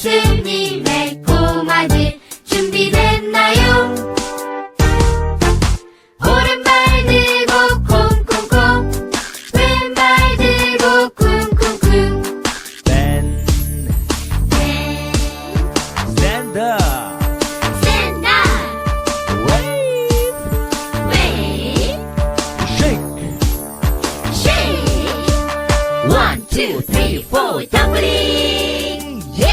예수님의 꼬마들 준비됐나요? 오른발 들고 콩콩콩 왼발 들고 쿵쿵쿵 Stand up. Stand up Wave Shake. Shake 1, 2, 3, 4 덤블링 예!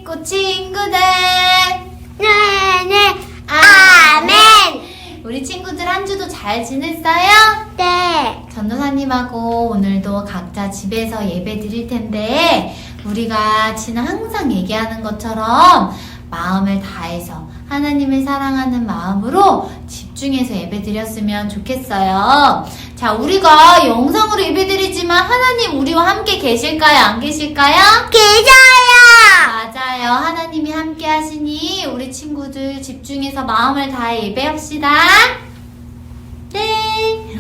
믿고 친구들. 네네. 아멘. 우리 친구들 한 주도 잘 지냈어요? 네. 전도사님하고 오늘도 각자 집에서 예배 드릴 텐데 우리가 지난 항상 얘기하는 것처럼 마음을 다해서 하나님을 사랑하는 마음으로 집중해서 예배 드렸으면 좋겠어요. 자, 우리가 영상으로 예배 드리지만 하나님 우리와 함께 계실까요? 안 계실까요? 계셔요. 맞아요. 하나님이 함께 하시니 우리 친구들 집중해서 마음을 다해 예배합시다. 네.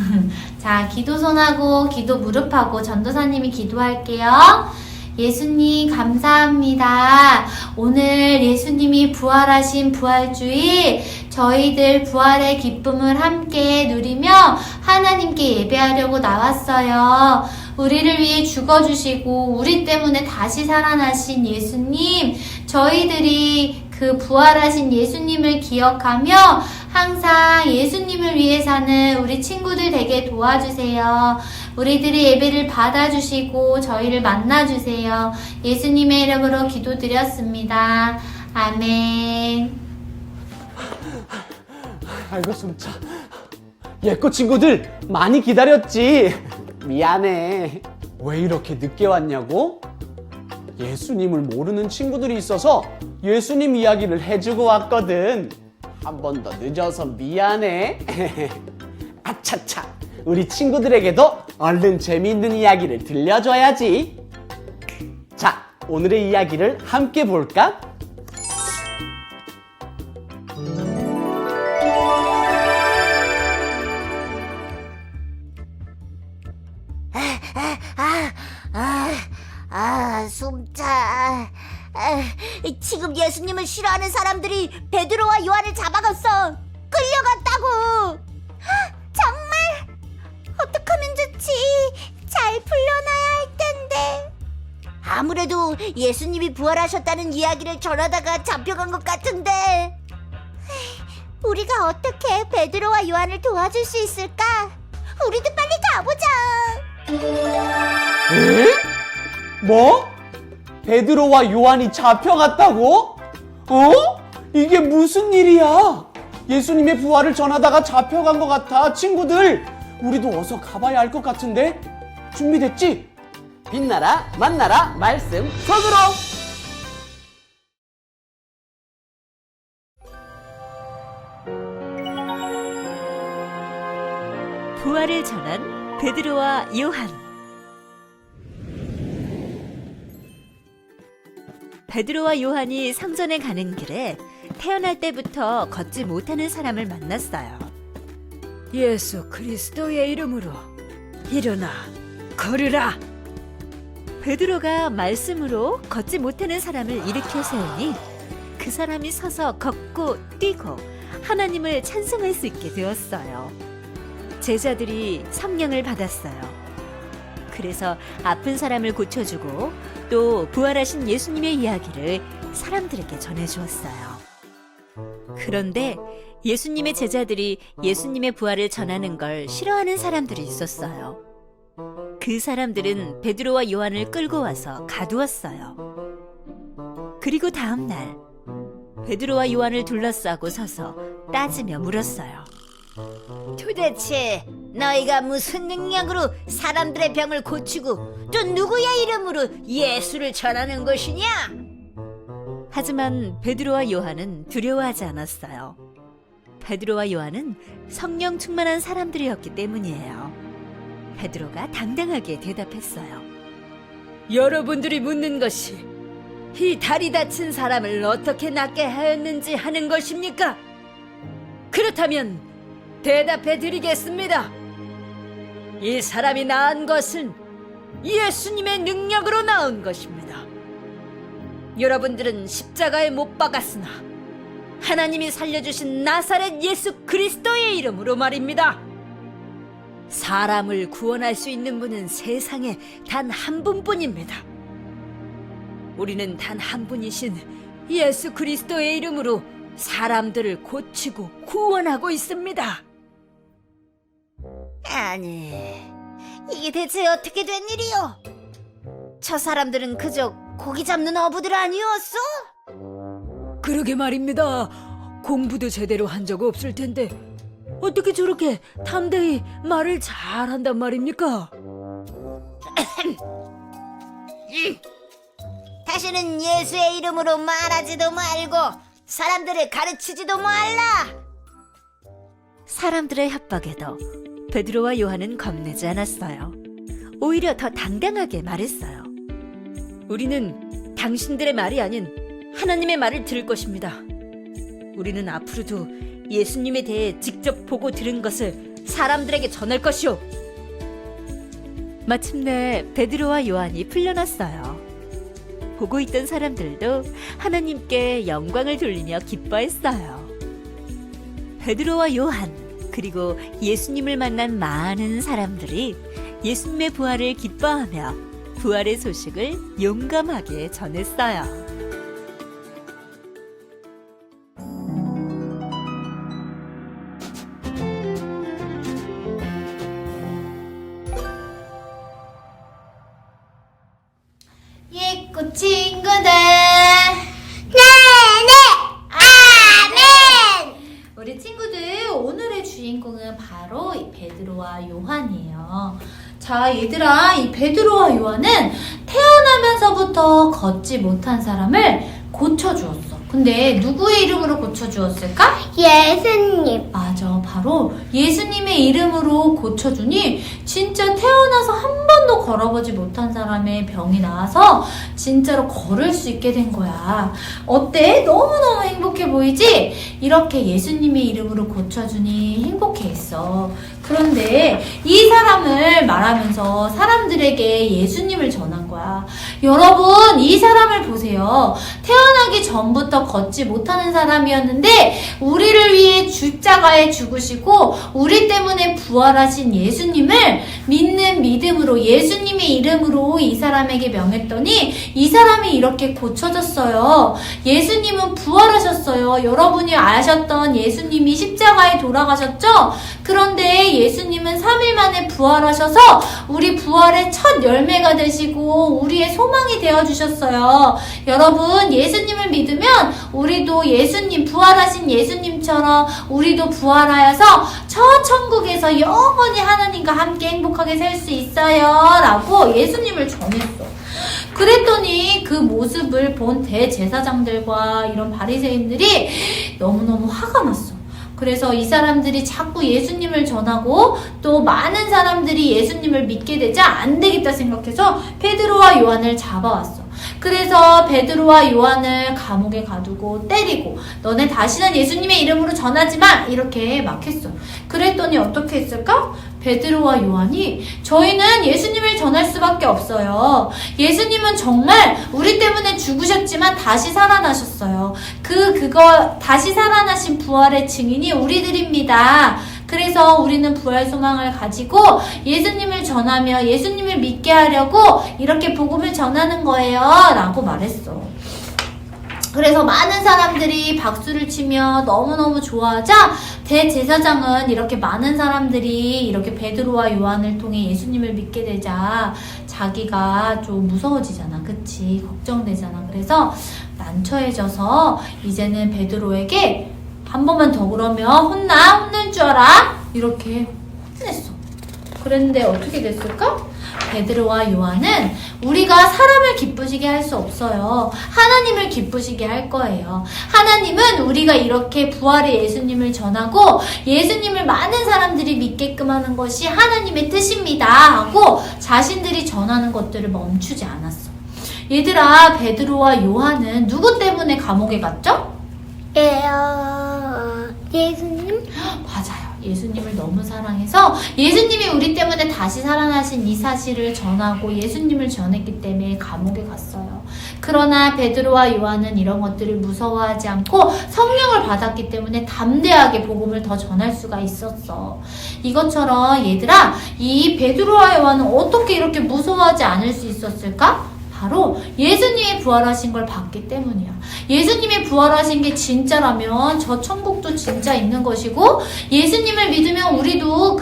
자, 기도 손하고 기도 무릎하고 전도사님이 기도할게요. 예수님 감사합니다. 오늘 예수님이 부활하신 부활주일 저희들 부활의 기쁨을 함께 누리며 하나님께 예배하려고 나왔어요. 우리를 위해 죽어주시고 우리 때문에 다시 살아나신 예수님, 저희들이 그 부활하신 예수님을 기억하며 항상 예수님을 위해 사는 우리 친구들 되게 도와주세요. 우리들의 예배를 받아주시고 저희를 만나주세요. 예수님의 이름으로 기도드렸습니다. 아멘. 아이고 숨차. 예꼬 친구들 많이 기다렸지. 미안해. 왜 이렇게 늦게 왔냐고? 예수님을 모르는 친구들이 있어서 예수님 이야기를 해주고 왔거든. 한 번 더 늦어서 미안해. 아차차. 우리 친구들에게도 얼른 재미있는 이야기를 들려줘야지. 자, 오늘의 이야기를 함께 볼까? 숨차. 지금 예수님을 싫어하는 사람들이 베드로와 요한을 잡아갔어. 끌려갔다고. 정말? 어떡하면 좋지? 잘 풀려나야 할 텐데. 아무래도 예수님이 부활하셨다는 이야기를 전하다가 잡혀간 것 같은데. 우리가 어떻게 베드로와 요한을 도와줄 수 있을까? 우리도 빨리 가보자. 에? 뭐? 베드로와 요한이 잡혀갔다고? 이게 무슨 일이야? 예수님의 부활을 전하다가 잡혀간 것 같아. 친구들, 우리도 어서 가봐야 할 것 같은데? 준비됐지? 빛나라 만나라 말씀 속으로. 부활을 전한 베드로와 요한. 베드로와 요한이 성전에 가는 길에 태어날 때부터 걷지 못하는 사람을 만났어요. 예수 그리스도의 이름으로 일어나 걸으라. 베드로가 말씀으로 걷지 못하는 사람을 일으켜 세우니 그 사람이 서서 걷고 뛰고 하나님을 찬송할 수 있게 되었어요. 제자들이 성령을 받았어요. 그래서 아픈 사람을 고쳐주고 또 부활하신 예수님의 이야기를 사람들에게 전해주었어요. 그런데 예수님의 제자들이 예수님의 부활을 전하는 걸 싫어하는 사람들이 있었어요. 그 사람들은 베드로와 요한을 끌고 와서 가두었어요. 그리고 다음 날 베드로와 요한을 둘러싸고 서서 따지며 물었어요. 도대체 너희가 무슨 능력으로 사람들의 병을 고치고 또 누구의 이름으로 예수를 전하는 것이냐? 하지만 베드로와 요한은 두려워하지 않았어요. 베드로와 요한은 성령 충만한 사람들이었기 때문이에요. 베드로가 당당하게 대답했어요. 여러분들이 묻는 것이 이 다리 다친 사람을 어떻게 낫게 하였는지 하는 것입니까? 그렇다면 대답해 드리겠습니다. 이 사람이 나은 것은 예수님의 능력으로 나은 것입니다. 여러분들은 십자가에 못 박았으나 하나님이 살려주신 나사렛 예수 그리스도의 이름으로 말입니다. 사람을 구원할 수 있는 분은 세상에 단 한 분뿐입니다. 우리는 단 한 분이신 예수 그리스도의 이름으로 사람들을 고치고 구원하고 있습니다. 아니, 이게 대체 어떻게 된 일이요? 저 사람들은 그저 고기 잡는 어부들 아니었어? 그러게 말입니다. 공부도 제대로 한 적 없을 텐데 어떻게 저렇게 담대히 말을 잘한단 말입니까? 다시는 예수의 이름으로 말하지도 말고 사람들을 가르치지도 말라. 사람들의 협박에도 베드로와 요한은 겁내지 않았어요. 오히려 더 당당하게 말했어요. 우리는 당신들의 말이 아닌 하나님의 말을 들을 것입니다. 우리는 앞으로도 예수님에 대해 직접 보고 들은 것을 사람들에게 전할 것이오. 마침내 베드로와 요한이 풀려났어요. 보고 있던 사람들도 하나님께 영광을 돌리며 기뻐했어요. 베드로와 요한 그리고 예수님을 만난 많은 사람들이 예수님의 부활을 기뻐하며 부활의 소식을 용감하게 전했어요. 예꾸 친구들. 네네 아멘. 우리 친구들 오늘의 주인공은 바로 이 베드로와 요한이에요. 자, 얘들아, 이 베드로와 요한은 태어나면서부터 걷지 못한 사람을 고쳐주었어. 근데 누구의 이름으로 고쳐주었을까? 예수님. 맞아, 바로 예수님의 이름으로 고쳐주니 진짜 태어나서 한 번도 걸어보지 못한 사람의 병이 나아서 진짜로 걸을 수 있게 된 거야. 어때? 너무너무 행복해 보이지? 이렇게 예수님의 이름으로 고쳐주니 행복해했어. 그런데 이 사람을 말하면서 사람들에게 예수님을 전한 거야. 여러분, 이 사람을 보세요. 태어나기 전부터 걷지 못하는 사람이었는데 우리를 위해 십자가에 죽으시고 우리 때문에 부활하신 예수님을 믿는 믿음으로 예수님의 이름으로 이 사람에게 명했더니 이 사람이 이렇게 고쳐졌어요. 예수님은 부활하셨어요. 여러분이 아셨던 예수님이 십자가에 돌아가셨죠? 그런데 예수님은 3일 만에 부활하셔서 우리 부활의 첫 열매가 되시고 우리의 소망이 되어주셨어요. 여러분, 예수님을 믿으면 우리도 예수님, 부활하신 예수님처럼 우리도 부활하여서 저 천국에서 영원히 하나님과 함께 행복하게 살 수 있어요 라고 예수님을 전했어. 그랬더니 그 모습을 본 대제사장들과 이런 바리새인들이 너무너무 화가 났어. 그래서 이 사람들이 자꾸 예수님을 전하고 또 많은 사람들이 예수님을 믿게 되자 안 되겠다 생각해서 베드로와 요한을 잡아왔어. 그래서 베드로와 요한을 감옥에 가두고 때리고 너네 다시는 예수님의 이름으로 전하지 마! 이렇게 막 했어. 그랬더니 어떻게 했을까? 베드로와 요한이 저희는 예수님을 전할 수밖에 없어요. 예수님은 정말 우리 때문에 죽으셨지만 다시 살아나셨어요. 그거 다시 살아나신 부활의 증인이 우리들입니다. 그래서 우리는 부활 소망을 가지고 예수님을 전하며 예수님을 믿게 하려고 이렇게 복음을 전하는 거예요 라고 말했어. 그래서 많은 사람들이 박수를 치며 너무너무 좋아하자 대제사장은 이렇게 많은 사람들이 이렇게 베드로와 요한을 통해 예수님을 믿게 되자 자기가 좀 무서워지잖아. 그치? 걱정되잖아. 그래서 난처해져서 이제는 베드로에게 한 번만 더 그러면 혼낼 줄 알아? 이렇게 혼냈어. 그랬는데 어떻게 됐을까? 베드로와 요한은 우리가 사람을 기쁘시게 할 수 없어요. 하나님을 기쁘시게 할 거예요. 하나님은 우리가 이렇게 부활의 예수님을 전하고 예수님을 많은 사람들이 믿게끔 하는 것이 하나님의 뜻입니다 하고 자신들이 전하는 것들을 멈추지 않았어. 얘들아, 베드로와 요한은 누구 때문에 감옥에 갔죠? 예수님? 맞아요. 예수님을 너무 사랑해서 예수님이 우리 때문에 다시 살아나신 이 사실을 전하고 예수님을 전했기 때문에 감옥에 갔어요. 그러나 베드로와 요한은 이런 것들을 무서워하지 않고 성령을 받았기 때문에 담대하게 복음을 더 전할 수가 있었어. 이것처럼 얘들아, 이 베드로와 요한은 어떻게 이렇게 무서워하지 않을 수 있었을까? 바로 예수님이 부활하신 걸 봤기 때문이야. 예수님이 부활하신 게 진짜라면 저 천국도 진짜 있는 것이고 예수님을 믿으면 우리도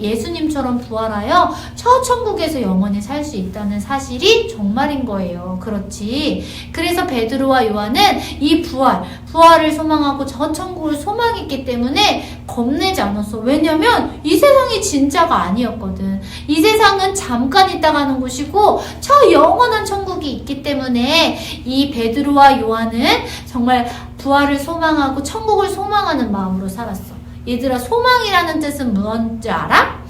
예수님처럼 부활하여 저 천국에서 영원히 살 수 있다는 사실이 정말인 거예요. 그렇지. 그래서 베드로와 요한은 이 부활을 소망하고 저 천국을 소망했기 때문에 겁내지 않았어. 왜냐면 이 세상이 진짜가 아니었거든. 이 세상은 잠깐 있다 가는 곳이고 저 영원한 천국이 있기 때문에 이 베드로와 요한은 정말 부활을 소망하고 천국을 소망하는 마음으로 살았어. 얘들아, 소망이라는 뜻은 뭔지 알아?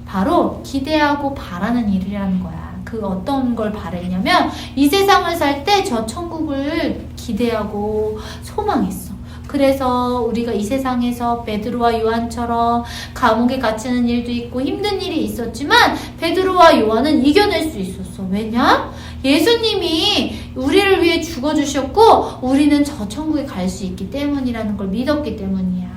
바로 기대하고 바라는 일이라는 거야. 그 어떤 걸 바랬냐면 이 세상을 살 때 저 천국을 기대하고 소망했어. 그래서 우리가 이 세상에서 베드로와 요한처럼 감옥에 갇히는 일도 있고 힘든 일이 있었지만 베드로와 요한은 이겨낼 수 있었어. 왜냐? 예수님이 우리를 위해 죽어주셨고 우리는 저 천국에 갈 수 있기 때문이라는 걸 믿었기 때문이야.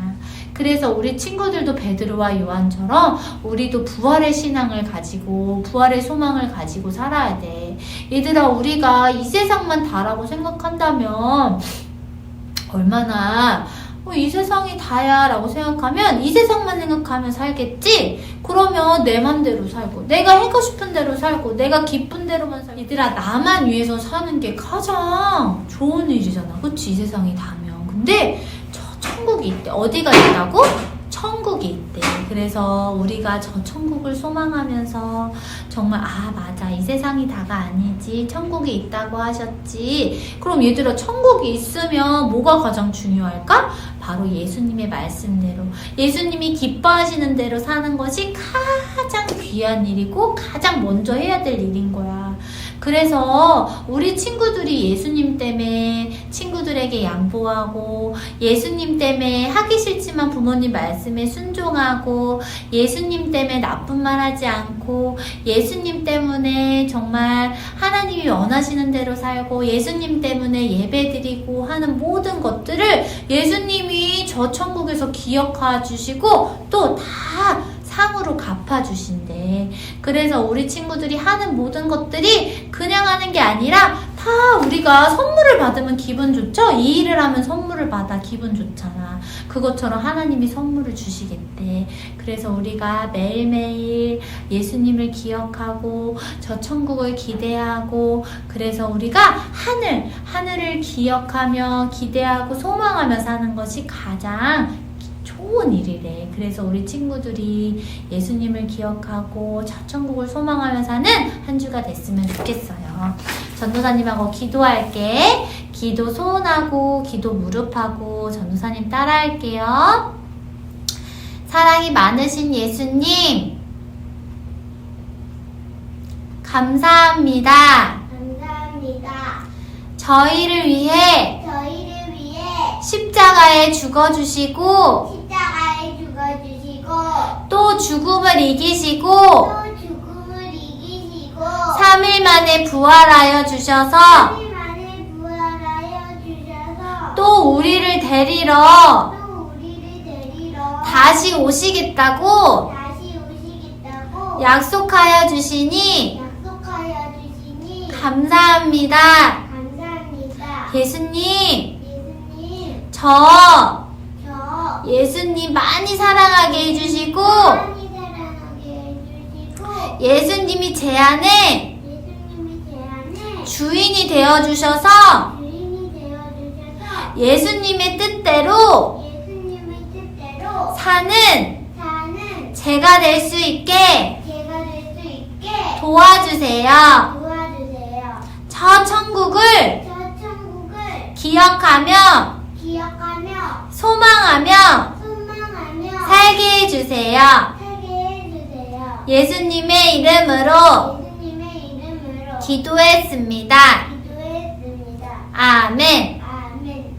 그래서 우리 친구들도 베드로와 요한처럼 우리도 부활의 신앙을 가지고 부활의 소망을 가지고 살아야 돼. 얘들아, 우리가 이 세상만 다라고 생각한다면 얼마나 이 세상이 다야 라고 생각하면 이 세상만 생각하면 살겠지? 그러면 내 맘대로 살고 내가 하고 싶은 대로 살고 내가 기쁜 대로만 살고 얘들아, 나만 위해서 사는 게 가장 좋은 일이잖아. 그치? 이 세상이 다면. 근데 천국이 있대. 어디가 있다고? 천국이 있대. 그래서 우리가 저 천국을 소망하면서 정말 맞아, 이 세상이 다가 아니지, 천국이 있다고 하셨지. 그럼 얘들아, 천국이 있으면 뭐가 가장 중요할까? 바로 예수님의 말씀대로 예수님이 기뻐하시는 대로 사는 것이 가장 귀한 일이고 가장 먼저 해야 될 일인 거야. 그래서 우리 친구들이 예수님 때문에 친구들에게 양보하고 예수님 때문에 하기 싫지만 부모님 말씀에 순종하고 예수님 때문에 나쁜 말 하지 않고 예수님 때문에 정말 하나님이 원하시는 대로 살고 예수님 때문에 예배드리고 하는 모든 것들을 예수님이 저 천국에서 기억해 주시고 또 다 상으로 갚아주신대. 그래서 우리 친구들이 하는 모든 것들이 그냥 하는 게 아니라 다 우리가 선물을 받으면 기분 좋죠? 이 일을 하면 선물을 받아 기분 좋잖아. 그것처럼 하나님이 선물을 주시겠대. 그래서 우리가 매일매일 예수님을 기억하고 저 천국을 기대하고 그래서 우리가 하늘을 기억하며 기대하고 소망하며 사는 것이 가장 좋은 일이래. 그래서 우리 친구들이 예수님을 기억하고 저 천국을 소망하며 사는 한 주가 됐으면 좋겠어요. 전도사님하고 기도할게. 기도 소원하고 기도 무릎하고 전도사님 따라할게요. 사랑이 많으신 예수님, 감사합니다. 감사합니다. 저희를 위해 저희를 위해 십자가에 죽어주시고 십자가에 죽어주시고 또 죽음을 이기시고 또 죽음을 이기시고 3일 만에 부활하여 주셔서 3일 만에 부활하여 주셔서 또 우리를 데리러 또 우리를 데리러 다시 오시겠다고 다시 오시겠다고 약속하여 주시니 약속하여 주시니 감사합니다. 감사합니다. 예수님, 예수님, 저 저 예수님 많이 사랑하게 해주시고 많이 사랑하게 해주시고 예수님이 제 안에 예수님이 제 안에 주인이 되어주셔서 주인이 되어주셔서 예수님의 뜻대로 예수님의 뜻대로 사는 사는 제가 될 수 있게 제가 될 수 있게 도와주세요. 도와주세요. 저 천국을 저 천국을 기억하며 기억하며 소망하며 소망하며 살게 해주세요. 살게 해주세요. 예수님의 이름으로 예수님의 이름으로 기도했습니다. 기도했습니다. 아멘. 아멘.